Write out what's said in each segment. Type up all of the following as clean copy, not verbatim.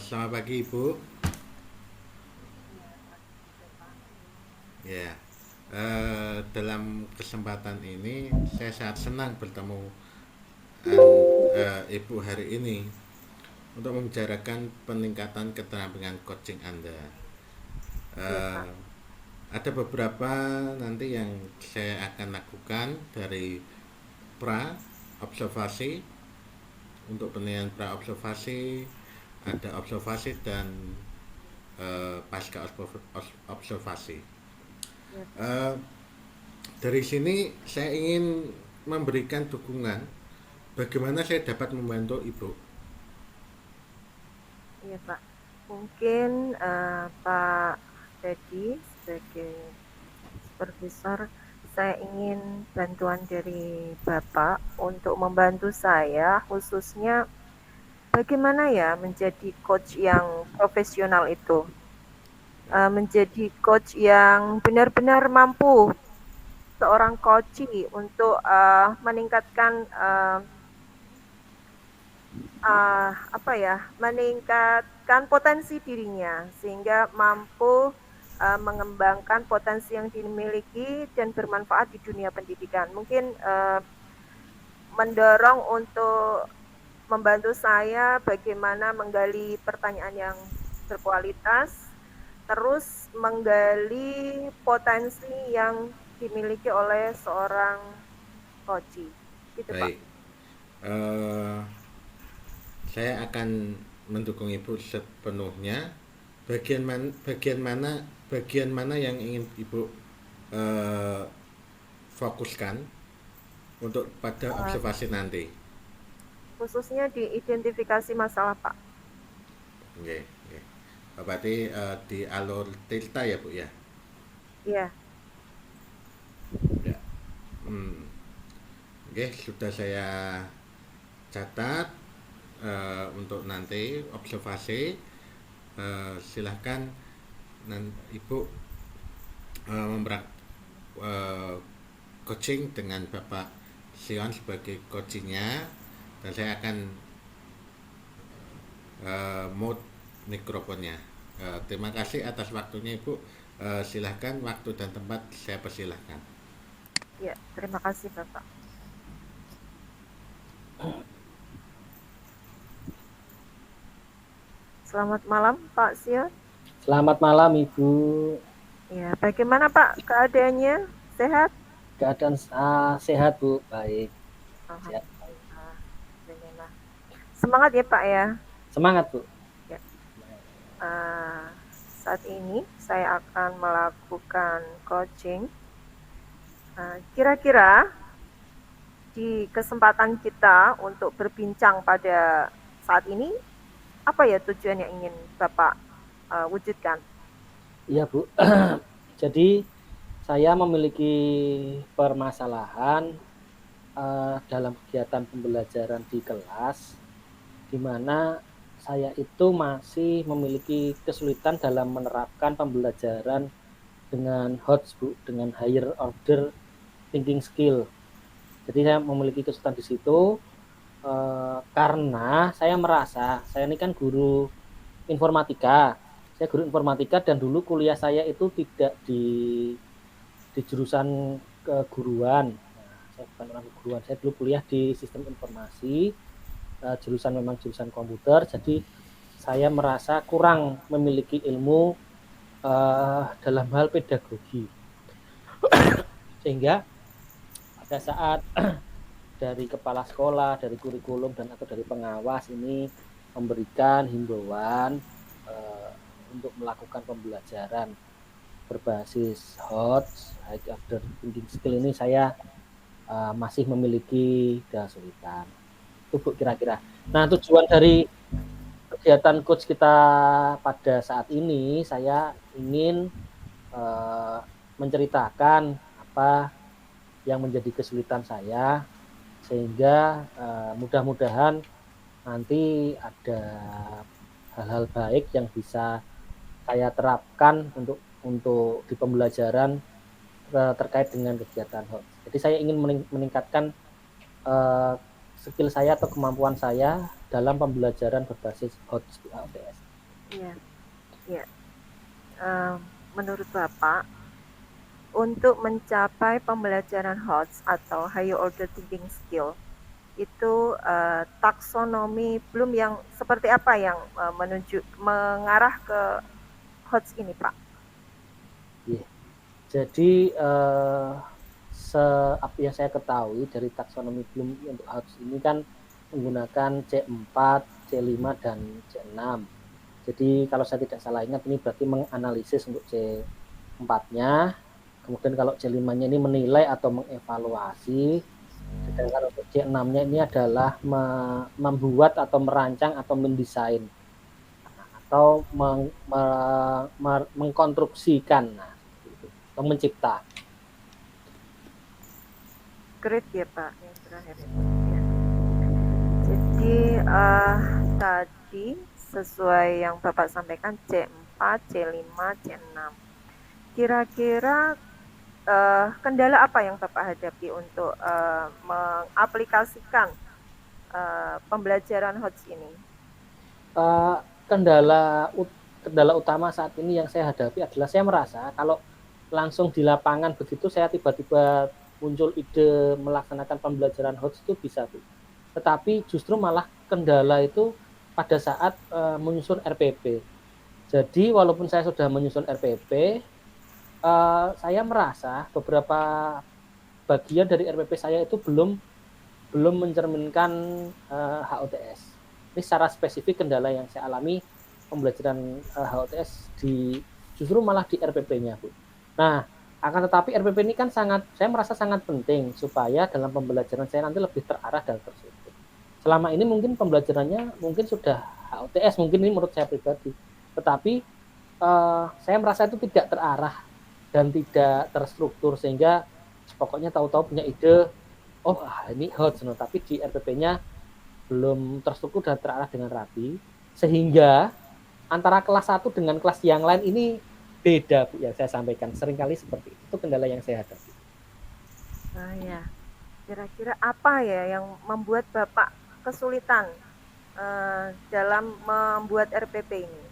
Selamat pagi Ibu. Iya, pagi juga Pak. Ya, dalam kesempatan ini saya sangat senang bertemu Ibu hari ini untuk membicarakan peningkatan keterampilan coaching Anda. Iya Eh, Pak. ada beberapa nanti yang saya akan lakukan dari pra observasi untuk penilaian pra observasi, ada observasi dan pasca observasi. Iya Pak. Eh, Dari sini saya ingin memberikan dukungan bagaimana saya dapat membantu Ibu. Iya Pak. Mungkin Pak Dedi sebagai supervisor, saya ingin bantuan dari Bapak untuk membantu saya, khususnya bagaimana ya menjadi coach yang profesional itu. Baik, Menjadi coach yang benar-benar mampu, seorang coach untuk meningkatkan apa ya, meningkatkan potensi dirinya sehingga mampu mengembangkan potensi yang dimiliki dan bermanfaat di dunia pendidikan. Mungkin mendorong untuk membantu saya bagaimana menggali pertanyaan yang berkualitas, terus menggali potensi yang dimiliki oleh seorang coach. Gitu, Pak. baik. Eh, saya akan mendukung Ibu sepenuhnya. Bagian mana yang ingin Ibu eh, fokuskan untuk pada Uh, observasi nanti. Khususnya di identifikasi masalah, Pak. Oke, oke. Berarti di alur tilta ya Bu ya. Iya. Ya. Hmm. Oke, sudah saya catat untuk nanti observasi. Silahkan Ibu memberak eh, coaching dengan Bapak Sion sebagai coachingnya, dan saya akan mute mikrofonnya. Terima kasih atas waktunya Ibu. Silahkan waktu dan tempat saya persilahkan. Ya, terima kasih Bapak. Selamat malam Pak Sion. Selamat malam Ibu. Ya, bagaimana Pak keadaannya? Sehat? Keadaan sehat Bu, baik. Sehat. Alhamdulillah. Alhamdulillah. Semangat ya Pak ya. Semangat Bu. Ya. Uh, Saat ini saya akan melakukan coaching. Kira-kira di kesempatan kita untuk berbincang pada saat ini, apa ya tujuan yang ingin Bapak wujudkan? Iya Bu. Jadi saya memiliki permasalahan dalam kegiatan pembelajaran di kelas, di mana saya itu masih memiliki kesulitan dalam menerapkan pembelajaran dengan HOTS Bu, dengan higher order thinking skill. Jadi saya memiliki kesulitan di situ karena saya merasa saya ini kan guru informatika. Saya guru informatika dan dulu kuliah saya itu tidak di jurusan keguruan. Nah, saya bukan orang keguruan. Saya dulu kuliah di sistem informasi, jurusan memang jurusan komputer. Jadi saya merasa kurang memiliki ilmu dalam hal pedagogi. Sehingga pada saat dari kepala sekolah, dari kurikulum dan atau dari pengawas ini memberikan himbauan untuk melakukan pembelajaran berbasis HOTS, High Order Thinking Skill ini saya masih memiliki kesulitan. Itu Bu kira-kira. Nah, tujuan dari kegiatan coach kita pada saat ini, saya ingin menceritakan apa yang menjadi kesulitan saya, sehingga mudah-mudahan nanti ada hal-hal baik yang bisa saya terapkan untuk di pembelajaran terkait dengan kegiatan HOTS. Jadi saya ingin meningkatkan skill saya atau kemampuan saya dalam pembelajaran berbasis HOTS. Iya, iya. Eh, menurut Bapak, untuk mencapai pembelajaran HOTS atau Higher Order Thinking Skill, itu taksonomi Bloom yang seperti apa yang mengarah ke HOTS ini, Pak? Yeah. Jadi apa yang saya ketahui dari taksonomi Bloom untuk HOTS ini kan menggunakan C4, C5, dan C6. Jadi kalau saya tidak salah ingat ini berarti menganalisis untuk C4-nya, kemudian kalau C5-nya ini menilai atau mengevaluasi, sedangkan untuk C6-nya ini adalah membuat atau merancang atau mendesain atau mengkonstruksikan, nah, atau mencipta. Great ya Pak, yang terakhir itu. Ya. Jadi tadi sesuai yang Bapak sampaikan C4, C5, C6. Kira-kira kendala apa yang Bapak hadapi untuk mengaplikasikan pembelajaran HOTS ini? Kendala utama saat ini yang saya hadapi adalah saya merasa kalau langsung di lapangan begitu saya tiba-tiba muncul ide melaksanakan pembelajaran HOTS itu bisa, Bu. Tetapi justru malah kendala itu pada saat menyusun RPP. Jadi walaupun saya sudah menyusun RPP, saya merasa beberapa bagian dari RPP saya itu belum mencerminkan HOTS. Ini secara spesifik kendala yang saya alami pembelajaran HOTS justru malah di RPP-nya, Bu. Nah, akan tetapi RPP ini kan saya merasa sangat penting supaya dalam pembelajaran saya nanti lebih terarah dan terstruktur. Selama ini mungkin pembelajarannya mungkin sudah HOTS, mungkin ini menurut saya pribadi. Tetapi saya merasa itu tidak terarah dan tidak terstruktur sehingga pokoknya tahu-tahu punya ide, oh ini HOTS, tapi di RPP-nya belum terstruktur dan terarah dengan rapi, sehingga antara kelas 1 dengan kelas yang lain ini beda, Bu, yang saya sampaikan. Seringkali seperti itu kendala yang saya hadapi. Nah ya, kira-kira apa ya yang membuat Bapak kesulitan dalam membuat RPP ini?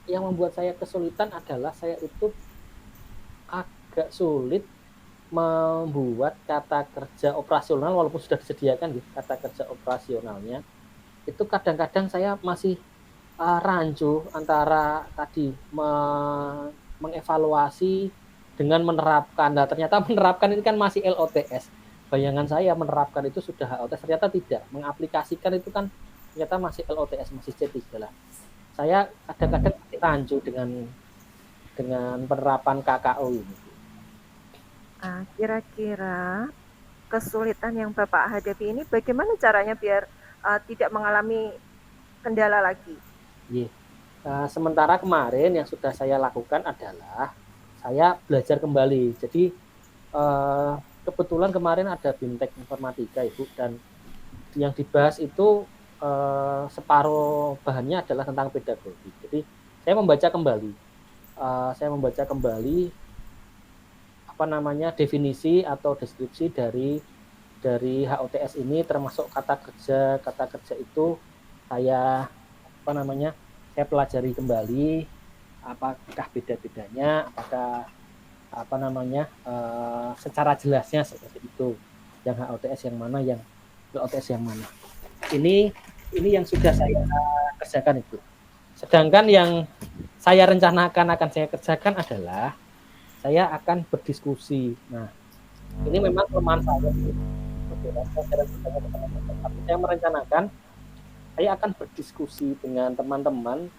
Yang membuat saya kesulitan adalah saya itu agak sulit membuat kata kerja operasional walaupun sudah disediakan gitu, kata kerja operasionalnya. Itu kadang-kadang saya masih rancu antara tadi mengevaluasi dengan menerapkan. Nah, ternyata menerapkan ini kan masih LOTS. Bayangan saya menerapkan itu sudah HOTS, ternyata tidak. Mengaplikasikan itu kan ternyata masih LOTS, masih C3 lah. Saya kadang-kadang rancu dengan penerapan KKO ini. Kira-kira kesulitan yang Bapak hadapi ini bagaimana caranya biar tidak mengalami kendala lagi? Sementara kemarin yang sudah saya lakukan adalah saya belajar kembali. Jadi kebetulan kemarin ada BIMTEK Informatika, Ibu, dan yang dibahas itu separuh bahannya adalah tentang pedagogi. Jadi saya membaca kembali definisi atau deskripsi dari HOTS ini, termasuk kata kerja itu saya saya pelajari kembali apakah beda-bedanya, apakah secara jelasnya seperti itu, yang HOTS yang mana, yang LOTS yang mana. Ini yang sudah saya kerjakan itu. Sedangkan yang saya rencanakan akan saya kerjakan adalah saya akan berdiskusi. Nah, ini memang kelemahan saya. Tapi saya merencanakan saya akan berdiskusi dengan teman-teman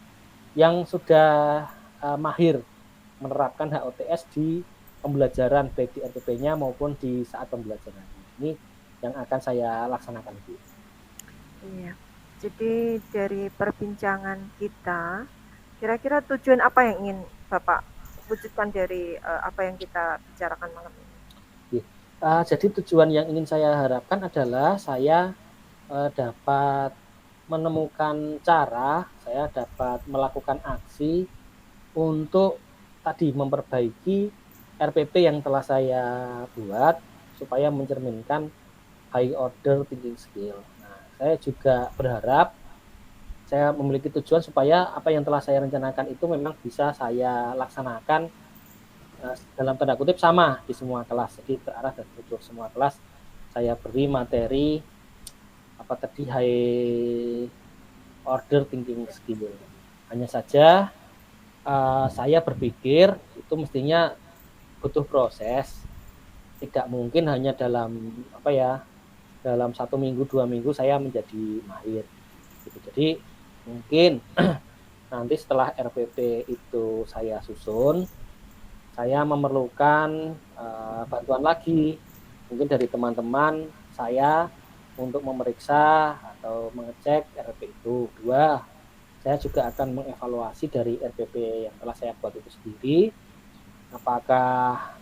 yang sudah mahir menerapkan HOTS di pembelajaran baik di RPP-nya maupun di saat pembelajaran. Ini yang akan saya laksanakan, Bu. Iya. Jadi dari perbincangan kita, kira-kira tujuan apa yang ingin Bapak wujudkan dari apa yang kita bicarakan malam ini? Jadi tujuan yang ingin saya harapkan adalah saya dapat menemukan cara, saya dapat melakukan aksi untuk tadi memperbaiki RPP yang telah saya buat supaya mencerminkan high order thinking skill. Nah, saya juga berharap saya memiliki tujuan supaya apa yang telah saya rencanakan itu memang bisa saya laksanakan dalam tanda kutip sama di semua kelas. Jadi terarah dan untuk semua kelas saya beri materi apa tadi high order thinking skill. Hanya saja saya berpikir itu mestinya butuh proses. Tidak mungkin hanya dalam apa ya, dalam 1 minggu 2 minggu saya menjadi mahir. Gitu. Jadi mungkin nanti setelah RPP itu saya susun, saya memerlukan bantuan lagi, mungkin dari teman-teman saya untuk memeriksa atau mengecek RPP itu. 2, saya juga akan mengevaluasi dari RPP yang telah saya buat itu sendiri, apakah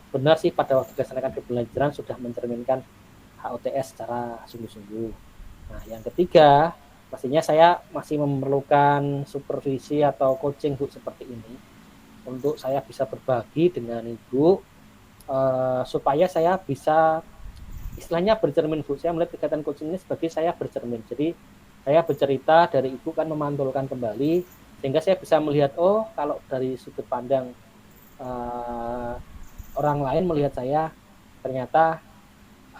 benar sih pada waktu dilaksanakan pembelajaran sudah mencerminkan HOTS secara sungguh-sungguh. Nah, yang ketiga, pastinya saya masih memerlukan supervisi atau coaching Bu seperti ini untuk saya bisa berbagi dengan Ibu supaya saya bisa istilahnya bercermin Bu. Saya melihat kegiatan coaching ini sebagai saya bercermin. Jadi saya bercerita dari Ibu kan memantulkan kembali sehingga saya bisa melihat oh kalau dari sudut pandang orang lain melihat saya ternyata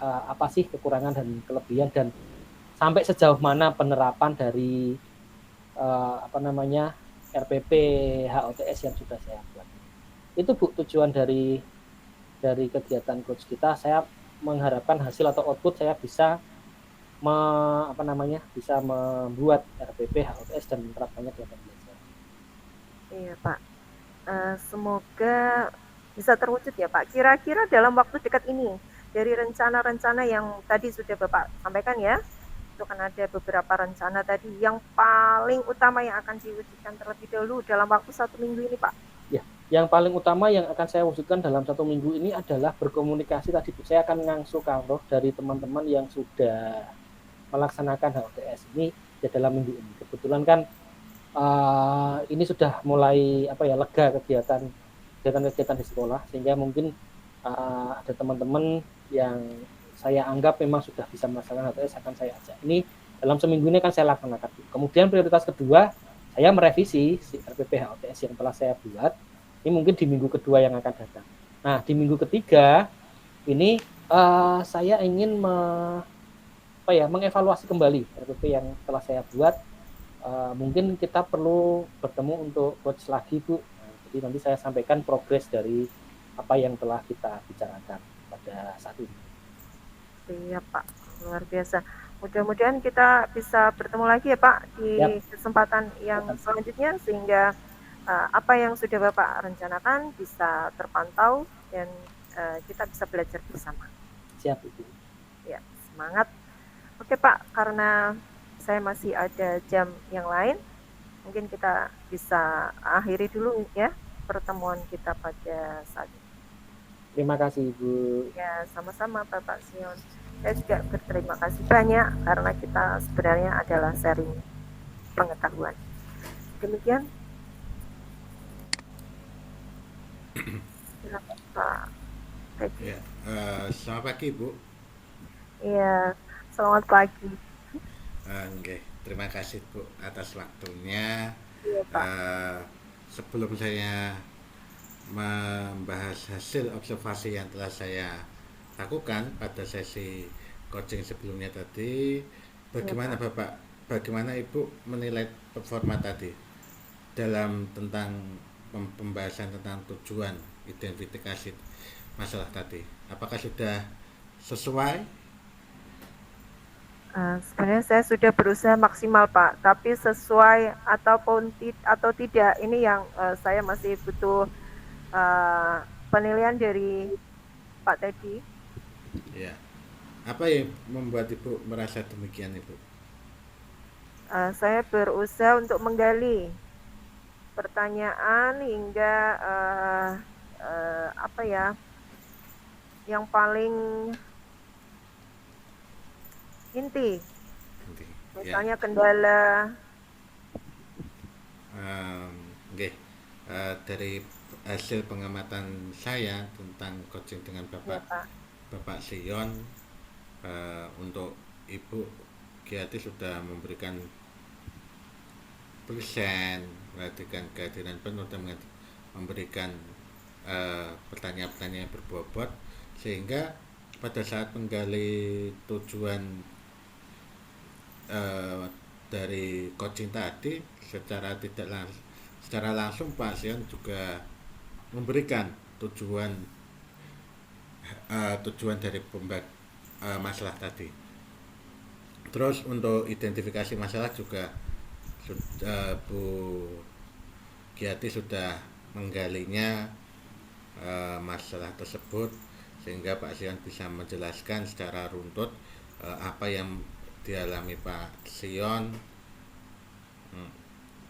apa sih kekurangan dan kelebihan dan sampai sejauh mana penerapan dari apa namanya RPP HOTS yang sudah saya buat. Itu Bu tujuan dari kegiatan coach kita. Saya mengharapkan hasil atau output saya bisa bisa membuat RPP HOTS dan menerapkannya dalam pembelajaran. Iya Pak. Semoga bisa terwujud ya Pak. Kira-kira dalam waktu dekat ini dari rencana-rencana yang tadi sudah Bapak sampaikan ya, itu kan ada beberapa rencana tadi yang paling utama yang akan diwujudkan terlebih dahulu dalam waktu 1 minggu ini Pak. Ya, yang paling utama yang akan saya wujudkan dalam 1 minggu ini adalah berkomunikasi tadi. Saya akan ngangsu kawruh dari teman-teman yang sudah melaksanakan HOTS ini ya dalam minggu ini. Kebetulan kan ini sudah mulai lega kegiatan di sekolah sehingga mungkin ada teman-teman yang saya anggap memang sudah bisa melaksanakan HOTS akan saya ajak. Ini dalam seminggu ini akan saya laksanakan. Kemudian prioritas kedua saya merevisi si RPP HOTS yang telah saya buat. Ini mungkin di minggu kedua yang akan datang. Nah di minggu ketiga ini saya ingin mengevaluasi kembali RPP yang telah saya buat. Mungkin kita perlu bertemu untuk coach lagi Bu. Nah, jadi nanti saya sampaikan progres dari apa yang telah kita bicarakan pada saat ini. Iya Pak, luar biasa. Mudah-mudahan kita bisa bertemu lagi ya Pak di kesempatan yang selanjutnya sehingga apa yang sudah Bapak rencanakan bisa terpantau dan kita bisa belajar bersama. Siap Ibu. Ya, semangat. Oke Pak, karena saya masih ada jam yang lain, mungkin kita bisa akhiri dulu ya pertemuan kita pada saat ini. Terima kasih Ibu. Ya, sama-sama Bapak Sion. Saya juga berterima kasih banyak karena kita sebenarnya adalah sharing pengetahuan. Demikian. Silakan Pak. Ya, selamat pagi Bu. Iya, selamat pagi. Okay. Terima kasih Bu atas waktunya. Iya Pak. Sebelum saya membahas hasil observasi yang telah saya lakukan pada sesi coaching sebelumnya tadi, bagaimana Iya, Bapak, bagaimana Ibu menilai performa tadi dalam tentang pembahasan tentang tujuan identifikasi masalah tadi? Apakah sudah sesuai? Sebenarnya saya sudah berusaha maksimal Pak, tapi sesuai ataupun atau tidak ini yang saya masih butuh penilaian dari Pak Teddy. Ya. Apa yang membuat Ibu merasa demikian Ibu? Saya berusaha untuk menggali pertanyaan hingga yang paling inti. Misalnya kendala. Dari hasil pengamatan saya tentang coaching dengan Bapak Sion, untuk Ibu Giati sudah memberikan present, perhatikan kehadiran penuh dan memberikan pertanyaan-pertanyaan yang berbobot, sehingga pada saat menggali tujuan dari coaching tadi secara langsung pasien juga memberikan tujuan dari masalah tadi. Terus untuk identifikasi masalah juga Bu Giati sudah menggalinya masalah tersebut, sehingga pasien bisa menjelaskan secara runtut apa yang dialami Pak Sion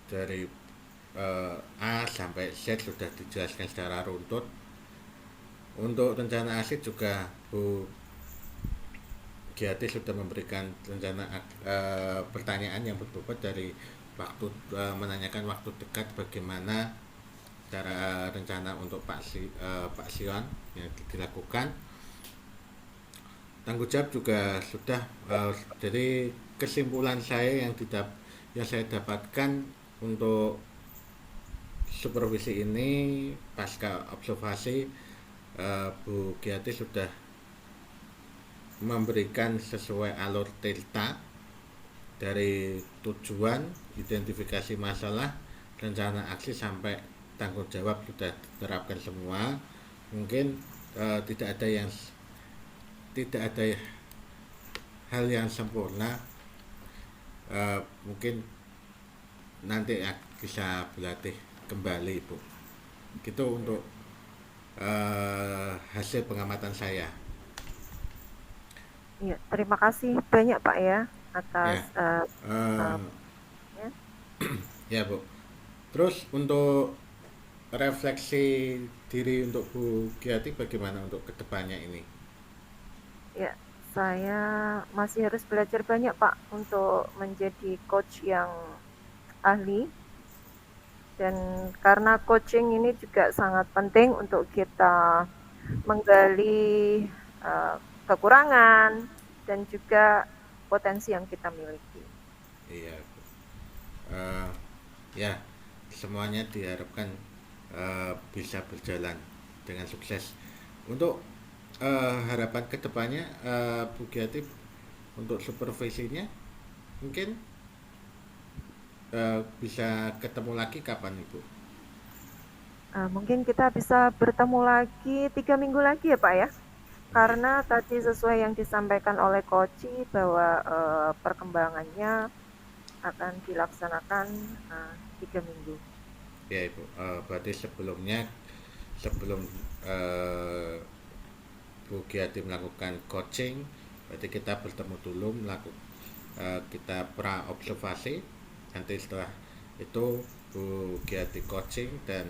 dari A sampai Z sudah dijelaskan secara runtut. Untuk rencana aksi juga Bu Giati sudah memberikan rencana pertanyaan yang berbobot dari waktu menanyakan waktu dekat bagaimana cara rencana untuk Pak Sion yang dilakukan. Tanggung jawab juga sudah jadi kesimpulan saya yang saya dapatkan untuk supervisi ini pasca observasi, Bu Giati sudah memberikan sesuai alur delta dari tujuan, identifikasi masalah, rencana aksi sampai tanggung jawab sudah diterapkan semua. Mungkin tidak ada hal yang sempurna, mungkin nanti bisa berlatih kembali, Bu. Gitu untuk hasil pengamatan saya. Iya, terima kasih banyak Pak ya atas ya. Ya, Bu. Terus untuk refleksi diri untuk Bu Giati bagaimana untuk kedepannya ini? Ya, saya masih harus belajar banyak Pak untuk menjadi coach yang ahli, dan karena coaching ini juga sangat penting untuk kita menggali kekurangan dan juga potensi yang kita miliki. Iya, Bu. Ya, semuanya diharapkan bisa berjalan dengan sukses. Untuk harapan kedepannya, Bu Giati untuk supervisinya mungkin bisa ketemu lagi kapan, Ibu? Mungkin kita bisa bertemu lagi 3 minggu lagi ya Pak ya, karena tadi sesuai yang disampaikan oleh Koci bahwa perkembangannya akan dilaksanakan 3 minggu. Ya, Ibu. Berarti sebelum Bu Giati melakukan coaching, berarti kita bertemu dulu, kita pra observasi. Nanti setelah itu Bu Giati coaching, dan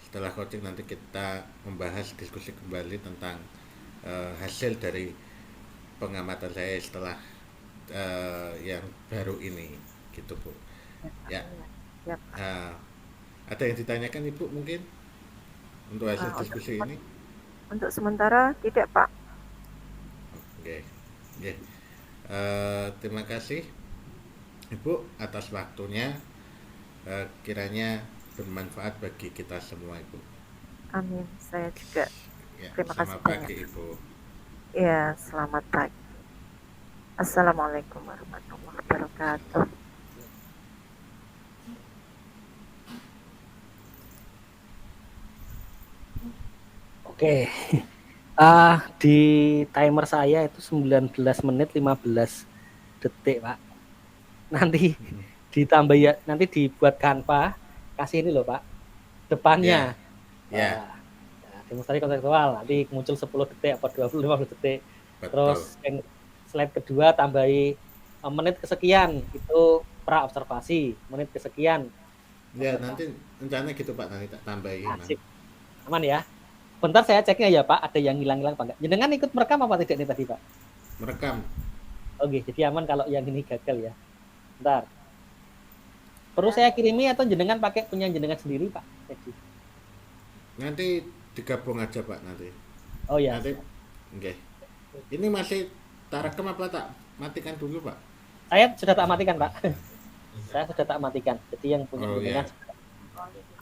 setelah coaching nanti kita membahas diskusi kembali tentang hasil dari pengamatan saya setelah yang baru ini, gitu, Bu. Ya. Yap. Ada yang ditanyakan, Ibu, mungkin untuk hasil diskusi ini? Untuk sementara tidak Pak. Oke. Terima kasih Ibu atas waktunya, kiranya bermanfaat bagi kita semua, Ibu. Amin. Saya juga Ya, terima kasih selamat pagi, banyak. Ibu. Ya, selamat pagi. Assalamualaikum warahmatullahi wabarakatuh. Oke. Di timer saya itu 19 menit 15 detik, Pak. Nanti ditambah ya, nanti dibuat Canva, kasih ini loh, Pak. Depannya. Ya. Demonstrasi konseptual, nanti muncul 10 detik atau 20-15 detik. Betul. Terus yang slide kedua tambahi menit kesekian, itu pra observasi, menit kesekian. Ya, nanti rencana gitu, Pak, nanti tak tambahin. Asik. Aman ya? Bentar saya ceknya ya Pak, ada yang hilang-hilang apa enggak? Jenengan ikut merekam apa tidak nih tadi Pak? Merekam. Oke, jadi aman kalau yang ini gagal ya. Bentar. Perlu saya kirimi atau jenengan pakai punya jenengan sendiri Pak? Nanti digabung aja, Pak, nanti. Oh ya. Nanti. Oke. Ini masih tak rekam apa tak matikan dulu, Pak? Saya sudah tak matikan Pak. Saya sudah tak matikan. Jadi yang punya Oh pendengar ya. Oh, gitu.